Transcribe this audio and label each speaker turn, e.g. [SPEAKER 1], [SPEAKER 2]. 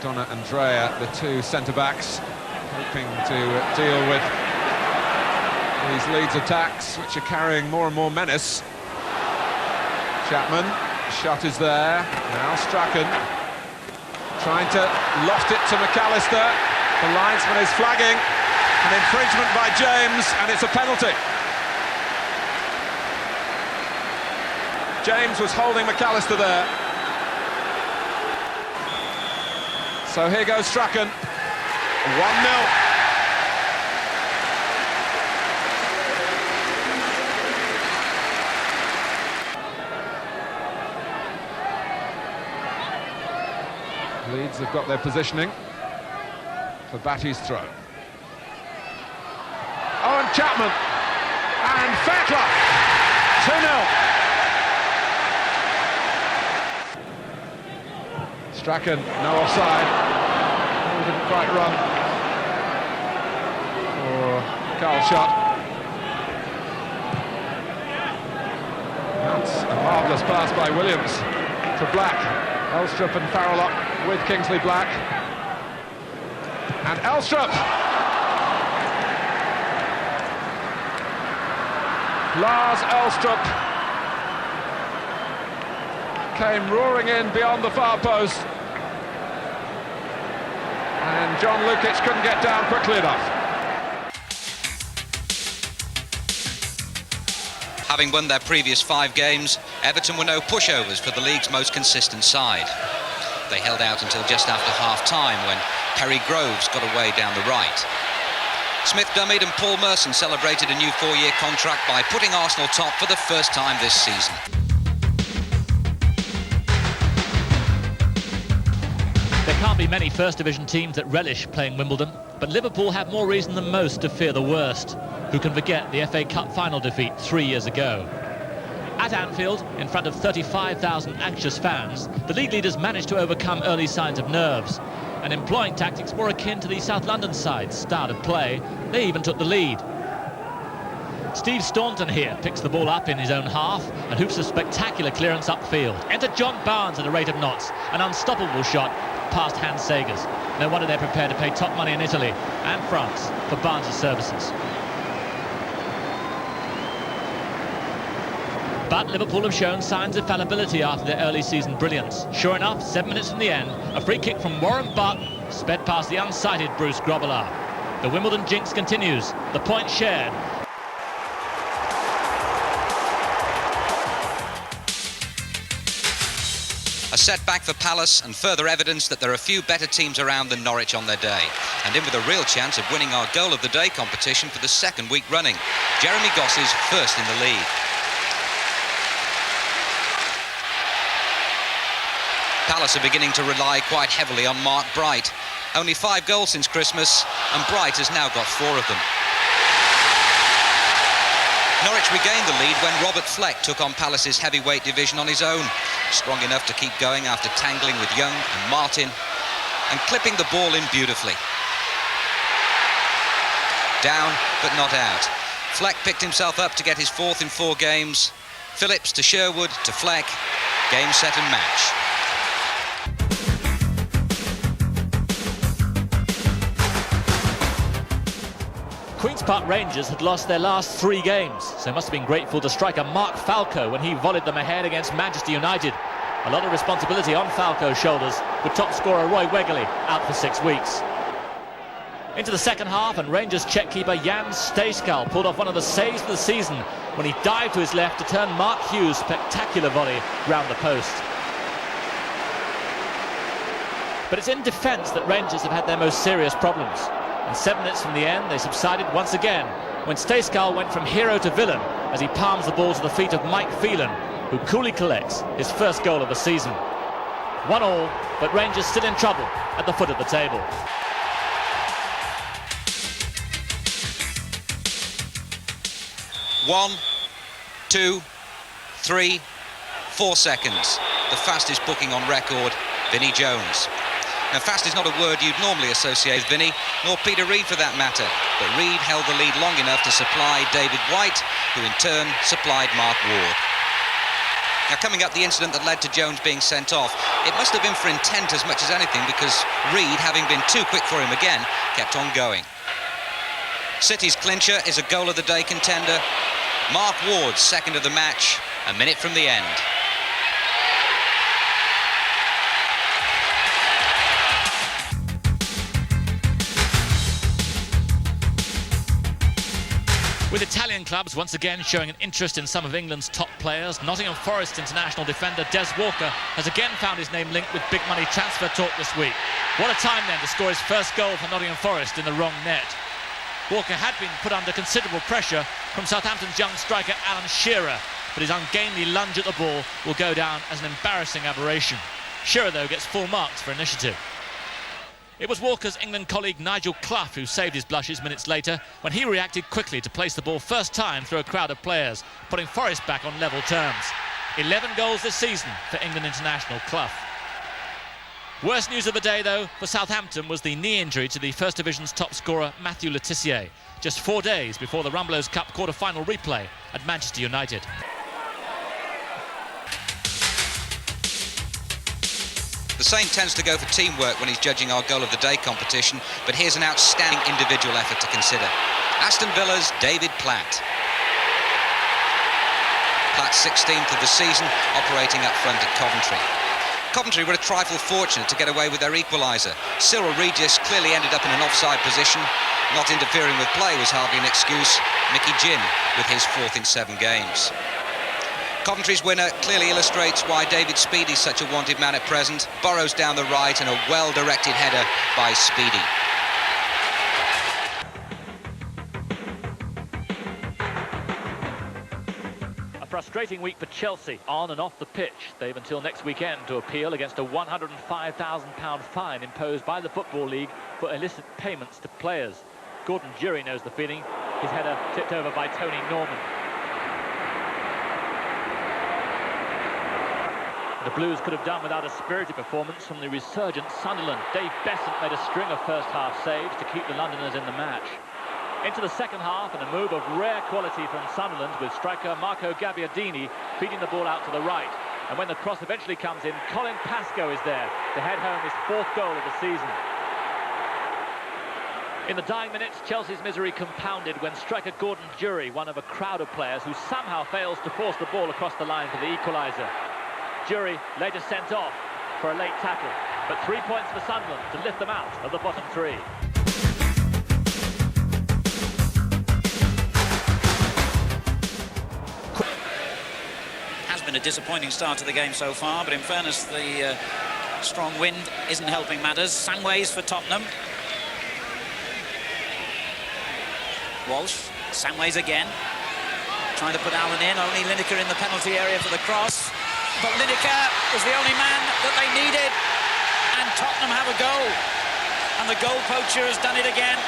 [SPEAKER 1] Donna and Drea, the two centre-backs, hoping to deal with these Leeds attacks, which are carrying more and more menace. Chapman, shot is there, now Strachan, trying to loft it to McAllister. The linesman is flagging, an infringement by James, and it's a penalty. James was holding McAllister there. So here goes Strachan, 1-0. Leeds have got their positioning for Batty's throw. Oh, and Chapman, and Fairclough, 2-0. Strachan, no offside. He didn't quite run for Carl's shot. That's a marvellous pass by Williams to Black. Elstrup and Farrell up with Kingsley Black. And Elstrup! Lars Elstrup came roaring in beyond the far post. And John Lukic couldn't get down quickly enough.
[SPEAKER 2] Having won their previous 5 games, Everton were no pushovers for the league's most consistent side. They held out until just after half-time when Parry Groves got away down the right. Smith dummied and Paul Merson celebrated a new 4-year contract by putting Arsenal top for the first time this season.
[SPEAKER 3] There can't be many First Division teams that relish playing Wimbledon, but Liverpool have more reason than most to fear the worst. Who can forget the FA Cup final defeat 3 years ago? At Anfield, in front of 35,000 anxious fans, the league leaders managed to overcome early signs of nerves. And employing tactics more akin to the South London side's style of play, they even took the lead. Steve Staunton here picks the ball up in his own half and hoops a spectacular clearance upfield. Enter John Barnes at a rate of knots, an unstoppable shot past Hans Sagers. No wonder they're prepared to pay top money in Italy and France for Barnes' services. But Liverpool have shown signs of fallibility after their early season brilliance. Sure enough, 7 minutes from the end, a free kick from Warren Butt sped past the unsighted Bruce Grobbelaar. The Wimbledon jinx continues, the point shared.
[SPEAKER 2] A setback for Palace and further evidence that there are few better teams around than Norwich on their day. And in with a real chance of winning our Goal of the Day competition for the 2nd week running. Jeremy Goss is first in the league. Palace are beginning to rely quite heavily on Mark Bright. Only 5 goals since Christmas, and Bright has now got 4 of them. Norwich regained the lead when Robert Fleck took on Palace's heavyweight division on his own. Strong enough to keep going after tangling with Young and Martin, and clipping the ball in beautifully. Down, but not out. Fleck picked himself up to get his 4th in 4 games. Phillips to Sherwood to Fleck. Game, set and match.
[SPEAKER 3] Queen's Park Rangers had lost their last 3 games, so must have been grateful to striker Mark Falco when he volleyed them ahead against Manchester United. A lot of responsibility on Falco's shoulders, with top scorer Roy Wegerle out for 6 weeks. Into the second half, and Rangers check keeper Jan Stejskal pulled off one of the saves of the season when he dived to his left to turn Mark Hughes' spectacular volley round the post. But it's in defence that Rangers have had their most serious problems. And 7 minutes from the end, they subsided once again when Stejskal went from hero to villain as he palms the ball to the feet of Mike Phelan, who coolly collects his first goal of the season. 1-1, but Rangers still in trouble at the foot of the table.
[SPEAKER 2] One, 2, 3, 4 seconds. The fastest booking on record, Vinnie Jones. Now, fast is not a word you'd normally associate with Vinnie, nor Peter Reid for that matter, but Reid held the lead long enough to supply David White, who in turn supplied Mark Ward. Now, coming up, the incident that led to Jones being sent off, it must have been for intent as much as anything, because Reed, having been too quick for him again, kept on going. City's clincher is a goal of the day contender. Mark Ward's second of the match, a minute from the end.
[SPEAKER 3] With Italian clubs once again showing an interest in some of England's top players, Nottingham Forest international defender Des Walker has again found his name linked with big money transfer talk this week. What a time then to score his first goal for Nottingham Forest in the wrong net. Walker had been put under considerable pressure from Southampton's young striker Alan Shearer, but his ungainly lunge at the ball will go down as an embarrassing aberration. Shearer, though, gets full marks for initiative. It was Walker's England colleague Nigel Clough who saved his blushes minutes later when he reacted quickly to place the ball first time through a crowd of players, putting Forest back on level terms. 11 goals this season for England international Clough. Worst news of the day, though, for Southampton was the knee injury to the First Division's top scorer Matthew Le Tissier, just 4 days before the Rumbelows Cup quarter-final replay at Manchester United.
[SPEAKER 2] The Saint tends to go for teamwork when he's judging our goal of the day competition, but here's an outstanding individual effort to consider. Aston Villa's David Platt. Platt's 16th of the season, operating up front at Coventry. Coventry were a trifle fortunate to get away with their equaliser. Cyril Regis clearly ended up in an offside position. Not interfering with play was hardly an excuse. Mickey Ginn with his 4th in 7 games. Coventry's winner clearly illustrates why David Speedy's such a wanted man at present. Burrows down the right and a well-directed header by Speedy.
[SPEAKER 3] A frustrating week for Chelsea on and off the pitch. They've until next weekend to appeal against a £105,000 fine imposed by the Football League for illicit payments to players. Gordon Jury knows the feeling. His header tipped over by Tony Norman. The Blues could have done without a spirited performance from the resurgent Sunderland. Dave Besant made a string of first-half saves to keep the Londoners in the match. Into the second half, and a move of rare quality from Sunderland, with striker Marco Gabbiadini feeding the ball out to the right. And when the cross eventually comes in, Colin Pascoe is there to head home his 4th goal of the season. In the dying minutes, Chelsea's misery compounded when striker Gordon Jury, one of a crowd of players who somehow fails to force the ball across the line for the equaliser. Jury later sent off for a late tackle, but 3 points for Sunderland to lift them out of the bottom 3.
[SPEAKER 4] Has been a disappointing start to the game so far, but in fairness, the strong wind isn't helping matters. Samways for Tottenham. Walsh, Samways again, trying to put Allen in. Only Lineker in the penalty area for the cross. But Lineker was the only man that they needed, and Tottenham have a goal. And the goal poacher has done it again.